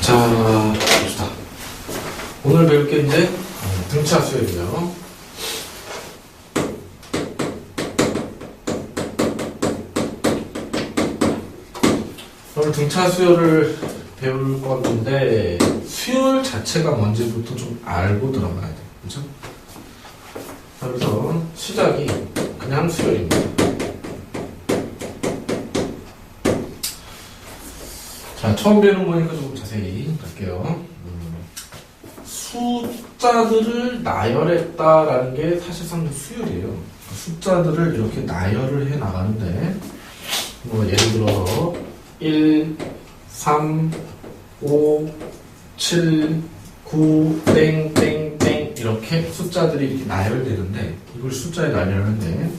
자, 봅시다. 오늘 배울 게 이제 등차 수열이에요. 오늘 등차 수열을 배울 건데 수열 자체가 뭔지부터 좀 알고 들어가야 돼. 그죠? 그래서 시작이 그냥 수열입니다. 자, 처음 배우는 거니까 조금 자세히 갈게요. 숫자들을 나열했다라는 게 사실상 수열이에요. 숫자들을 이렇게 나열을 해 나가는데, 뭐 예를 들어서 1, 3, 5, 7, 9, 땡땡땡 이렇게 숫자들이 이렇게 나열되는데, 이걸 숫자에 나열하는데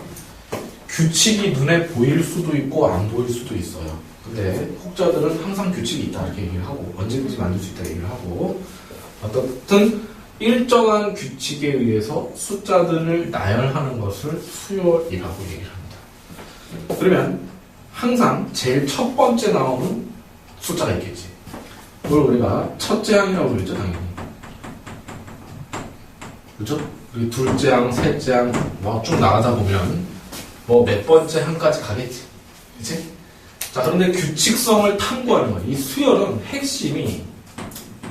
규칙이 눈에 보일 수도 있고 안 보일 수도 있어요. 근데 혹자들은 항상 규칙이 있다 이렇게 얘기를 하고 언제든지 만들 수 있다 얘기를 하고, 어떻든 일정한 규칙에 의해서 숫자들을 나열하는 것을 수열이라고 얘기를 합니다. 그러면 항상 제일 첫 번째 나오는 숫자가 있겠지. 그걸 우리가 첫째 항이라고 부르죠, 당연히. 그렇죠? 그리고 둘째 항, 셋째 항 뭐 쭉 나가다 보면 뭐 몇 번째 항까지 가겠지. 그치? 자, 그런데 규칙성을 탐구하는 거예요. 이 수열은 핵심이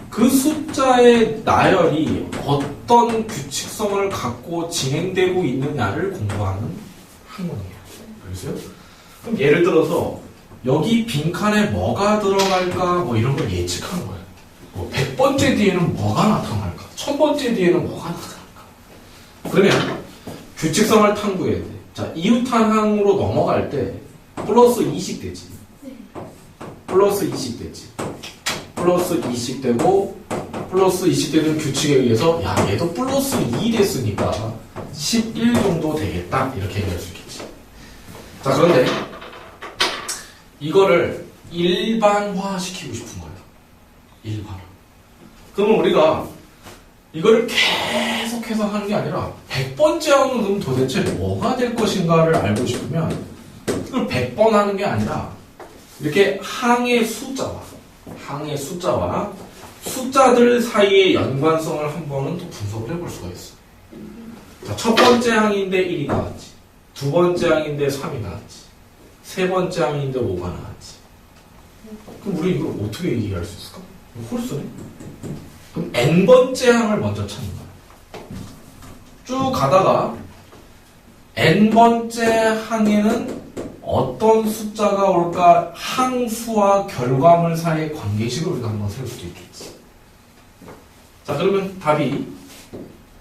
그 숫자의 나열이 어떤 규칙성을 갖고 진행되고 있느냐를 공부하는 학문이에요. 알겠어요? 그럼 예를 들어서 여기 빈칸에 뭐가 들어갈까 뭐 이런 걸 예측하는 거예요. 뭐 100번째 뒤에는 뭐가 나타날까? 1000번째 뒤에는 뭐가 나타날까? 그러면 규칙성을 탐구해야 돼. 자, 이웃한항으로 넘어갈 때 플러스 20 되지. 플러스 20 되지. 플러스 20 되고 플러스 20 되는 규칙에 의해서 야, 얘도 플러스 2 됐으니까 11 정도 되겠다 이렇게 얘기할 수 있겠지. 자, 그런데 이거를 일반화 시키고 싶은 거예요. 일반화. 그러면 우리가 이거를 계속해서 하는 게 아니라 100번째 하면 그럼 도대체 뭐가 될 것인가를 알고 싶으면 그걸 100번 하는 게 아니라 이렇게 항의 숫자와 숫자들 사이의 연관성을 한 번은 또 분석을 해볼 수가 있어. 자, 첫 번째 항인데 1이 나왔지. 두 번째 항인데 3이 나왔지. 세 번째 항인데 5가 나왔지. 그럼 우리 이걸 어떻게 얘기할 수 있을까? 홀수네? 그럼 n번째 항을 먼저 찾는 거야. 쭉 가다가 n번째 항에는 어떤 숫자가 올까 항수와 결과물 사이의 관계식을 우리가 한번 세울 수도 있겠지. 자, 그러면 답이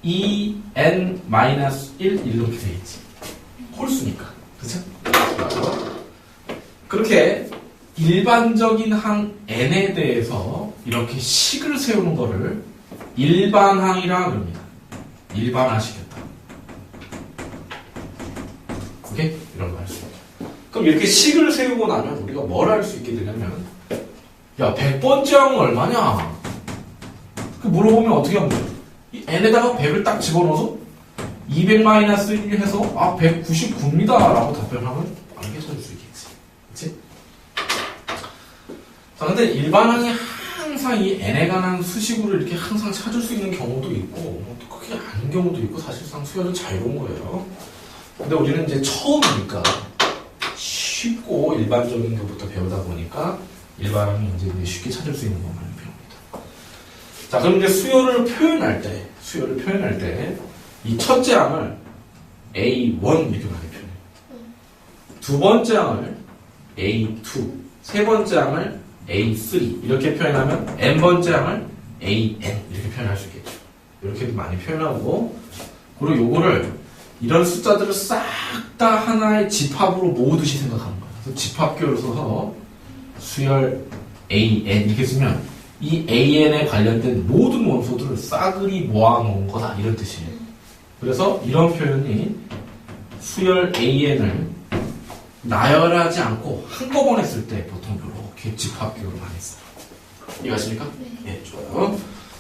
2n-1 이렇게 되겠지. 홀수니까. 그쵸? 그렇게 일반적인 항 n에 대해서 이렇게 식을 세우는 거를 일반항이라 그럽니다. 일반화시켰다. 오케이? 이런 거 할 수 있다. 그럼 이렇게 식을 세우고 나면 우리가 뭘 할 수 있게 되냐면, 야, 100번째 항은 얼마냐? 그 물어보면 어떻게 하면 돼? 이 n에다가 100을 딱 집어넣어서 200-1 해서 199입니다 라고 답변하면 알게 해줄 수 있겠지. 그치? 자, 근데 일반항이 항상 이 n에 관한 수식으로 이렇게 항상 찾을 수 있는 경우도 있고, 또 그게 아닌 경우도 있고, 사실상 수열은 자유로운 거예요. 근데 우리는 이제 처음이니까 쉽고 일반적인 것부터 배우다 보니까 일반항이 이제 쉽게 찾을 수 있는 것만 배웁니다. 자, 그럼 이제 수열을 표현할 때, 이 첫째 항을 A1 이렇게 많이 표현해요. 두 번째 항을 A2, 세 번째 항을 A3 이렇게 표현하면 n번째 항을 AN 이렇게 표현할 수 있겠죠. 이렇게도 많이 표현하고, 그리고 요거를 이런 숫자들을 싹 다 하나의 집합으로 모으듯이 생각하는 거예요. 그래서 집합교를 써서 수열 AN 이렇게 쓰면 이 AN에 관련된 모든 원소들을 싸그리 모아놓은 거다 이런 뜻이에요. 그래서 이런 표현이 수열 AN을 나열하지 않고 한꺼번에 쓸 때 보통 이렇게 집합교를 많이 써요. 이해가십니까? 네, 좋아요.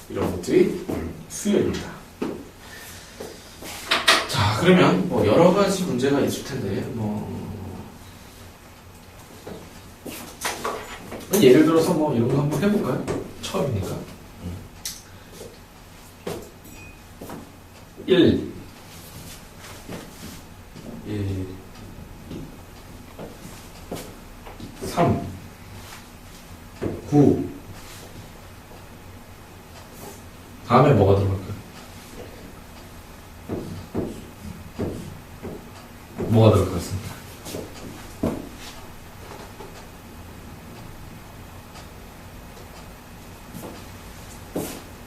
이런 것들이 수열입니다. 자, 그러면 뭐 여러 가지 문제가 있을 텐데, 예를 들어서 뭐 이런 거 한번 해볼까요? 처음이니까. 1 3 9 다음에 뭐가 들어갈까요? 뭐가 들어갈 것 같습니다.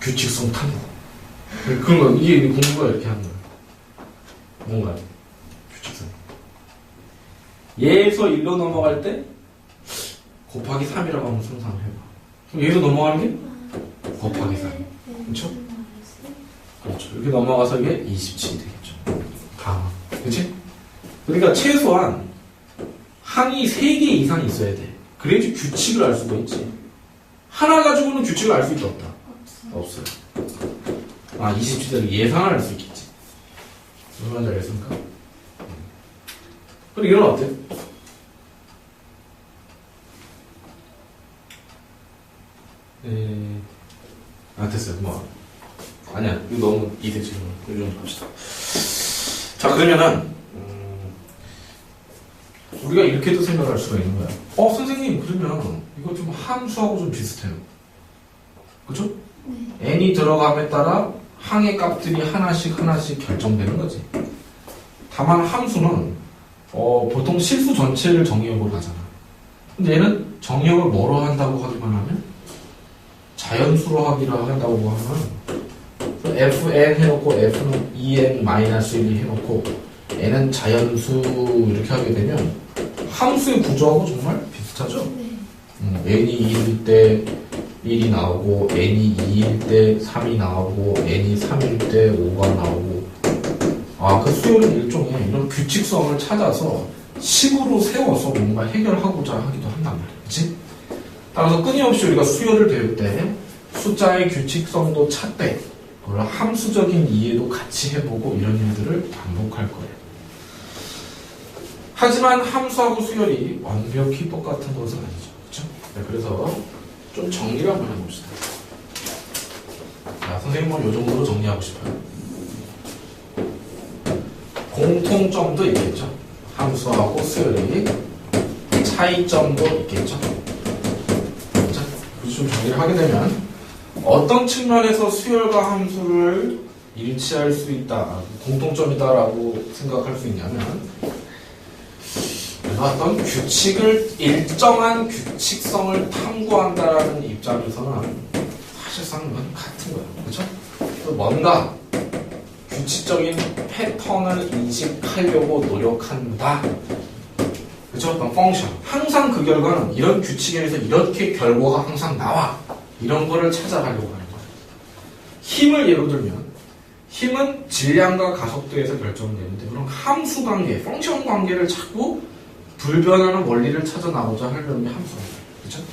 규칙성 탐구. 그런 거, 이게 공부가 이렇게 하는 거예요. 뭔가, 규칙성. 얘에서 1로 넘어갈 때, 곱하기 3이라고 한번 상상을 해봐. 그럼 얘에서 넘어가는 게? 곱하기 3. 그렇죠? 그렇죠. 이렇게 넘어가서 이게 27이 되겠죠. 다음. 그치? 그러니까 최소한, 항이 3개 이상 있어야 돼. 그래야지 규칙을 알 수가 있지. 하나 가지고는 규칙을 알 수 있다, 없다? 없어요. 아, 27대로 예상을 할 수 있겠지. 얼마나 잘했습니까? 그리고 이건 어때? 됐어요. 뭐. 아니야. 이거 너무 이대 지금. 이 정도 합시다. 자, 그러면은, 우리가 이렇게도 생각할 수가 있는 거야. 선생님, 그러면 이거 좀 함수하고 좀 비슷해요. 그쵸? 네. n이 들어감에 따라 항의 값들이 하나씩 결정되는 거지. 다만 함수는 보통 실수 전체를 정의역으로 하잖아. 근데 얘는 정의역을 뭐로 한다고 하기만 하면 자연수로 하기로 한다고 하면 fn 해놓고 f는 2n-1이 해놓고 n은 자연수 이렇게 하게 되면 함수의 구조하고 정말 비슷하죠? 네. n이 2일 때 1이 나오고 n이 2일 때 3이 나오고 n이 3일 때 5가 나오고 그 수열은 일종의 이런 규칙성을 찾아서 식으로 세워서 뭔가 해결하고자 하기도 한단 말이야. 그치? 따라서 끊임없이 우리가 수열을 배울 때 숫자의 규칙성도 찾되 함수적인 이해도 같이 해보고 이런 일들을 반복할 거예요. 하지만 함수하고 수열이 완벽히 똑같은 것은 아니죠. 그렇죠? 네, 그래서 좀 정리를 한번 해봅시다. 자, 선생님은 이 정도로 정리하고 싶어요. 공통점도 있겠죠. 함수하고 수열이 차이점도 있겠죠. 자, 좀 정리를 하게 되면 어떤 측면에서 수열과 함수를 일치할 수 있다, 공통점이다라고 생각할 수 있냐면 어떤 일정한 규칙성을 탐구한다라는 입장에서는 사실상 같은 거예요. 그렇죠? 뭔가 규칙적인 패턴을 인식하려고 노력한다. 그렇죠? 어떤 펑션. 항상 그 결과는 이런 규칙에서 이렇게 결과가 항상 나와. 이런 거를 찾아가려고 하는 거예요. 힘을 예로 들면 힘은 질량과 가속도에서 결정되는데 그럼 함수 관계, 펑션 관계를 찾고 불변하는 원리를 찾아 나오자 하려는 게 함수입니다. 그렇죠?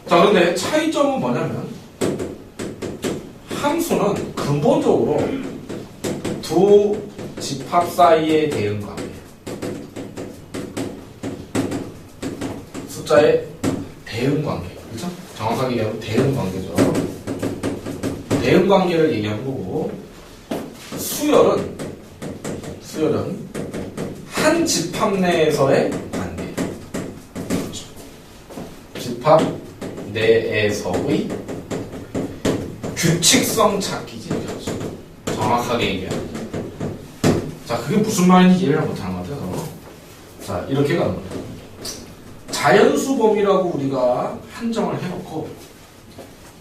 자, 그런데 차이점은 뭐냐면 함수는 근본적으로 두 집합 사이의 대응 관계예요. 숫자의 대응 관계. 그렇죠? 정확하게 얘기하면 대응 관계죠. 대응 관계를 얘기하는 거고 수열은 한 집합 내에서의 관계. 그렇죠. 집합 내에서의 규칙성 찾기지. 그렇죠. 정확하게 얘기하면. 자, 그게 무슨 말인지 이해를 못하는 것 같아서. 자, 이렇게 가는 거예요. 자연수 범위라고 우리가 한정을 해놓고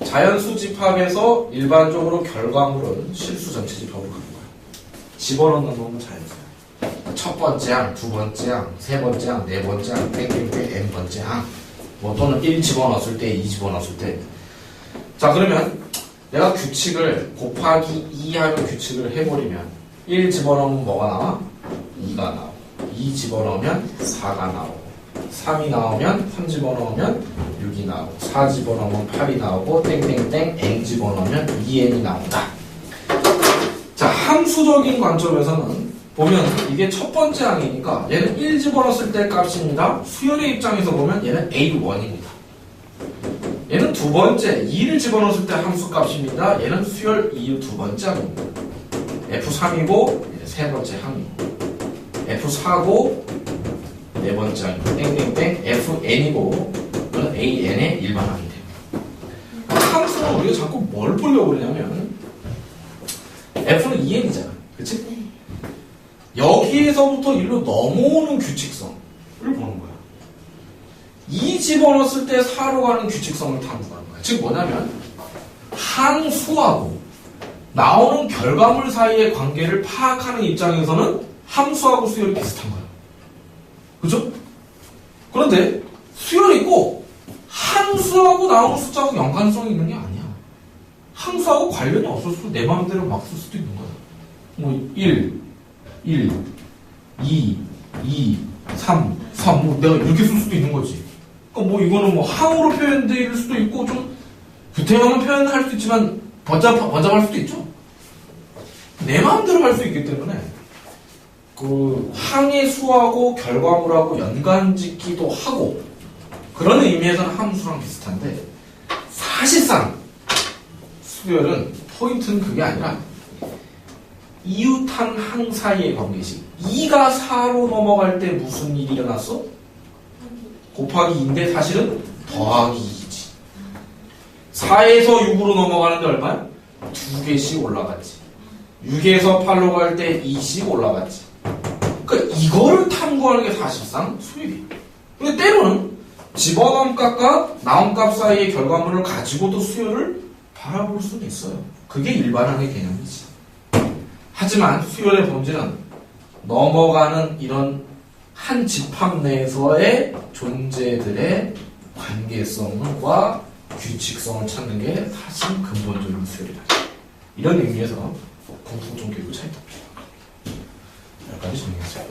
자연수 집합에서 일반적으로 결과물은 실수 전체 집합으로 가는 거예요. 집어넣는 놈은 자연수야. 첫 번째 항, 두 번째 항, 세 번째 항, 네 번째 항, 땡땡땡 n 번째 항. 또는 1 집어넣었을 때, 2 집어넣었을 때. 자, 그러면 내가 규칙을 곱하기 2 하는 규칙을 해버리면 1 집어넣으면 뭐가 나와? 2가 나오고 2 집어넣으면 4가 나오고 3이 나오면 3 집어넣으면 6이 나오고 4 집어넣으면 8이 나오고 땡땡땡 n 집어넣으면 2n이 나온다. 자, 함수적인 관점에서는 보면 이게 첫 번째 항이니까 얘는 1 집어넣었을 때 값입니다. 수열의 입장에서 보면 얘는 A1입니다. 얘는 두 번째 2를 집어넣었을 때 함수 값입니다. 얘는 수열 2의 두 번째 항입니다. F3이고 세 번째 항이고 F4고 네 번째 항이고 땡땡땡 FN이고 그건 AN의 일반 항이 됩니다. 함수는 우리가 자꾸 뭘 보려고 그러냐면 F는 2N이잖아. 그치? 여기에서부터 일로 넘어오는 규칙성을 보는 거야. 2 집어넣었을 때 4로 가는 규칙성을 탐구하는 거야. 즉 뭐냐면 항수하고 나오는 결과물 사이의 관계를 파악하는 입장에서는 함수하고 수열이 비슷한 거야. 그죠? 그런데 수열이 꼭 함수하고 나오는 숫자하고 연관성이 있는 게 아니야. 함수하고 관련이 없을 수도 내 마음대로 막 쓸 수도 있는 거야. 뭐 1, 2, 3 뭐 내가 이렇게 쓸 수도 있는 거지. 그러니까 뭐 이거는 뭐 항으로 표현될 수도 있고 좀 구태형은 표현할 수도 있지만 번잡할 수도 있죠. 내 마음대로 할 수 있기 때문에 그 항의 수하고 결과물하고 연관짓기도 하고 그런 의미에서는 함수랑 비슷한데 사실상 수열은 포인트는 그게 아니라 이웃한 항 사이의 관계식 2가 4로 넘어갈 때 무슨 일이 일어났어? 곱하기 2인데 사실은 더하기 2지. 4에서 6으로 넘어가는데 얼마야? 2개씩 올라갔지. 6에서 8로 갈 때 2씩 올라갔지. 그러니까 이거를 탐구하는 게 사실상 수열이야. 근데 때로는 집어넣은 값과 나온 값 사이의 결과물을 가지고도 수열을 바라볼 수는 있어요. 그게 일반항의 개념이지. 하지만 수열의 본질은 넘어가는 이런 한 집합 내에서의 존재들의 관계성과 규칙성을 찾는 게 사실 근본적인 수열이다. 이런 의미에서 공통점 교육을 차이다. 여기까지 정리하세요.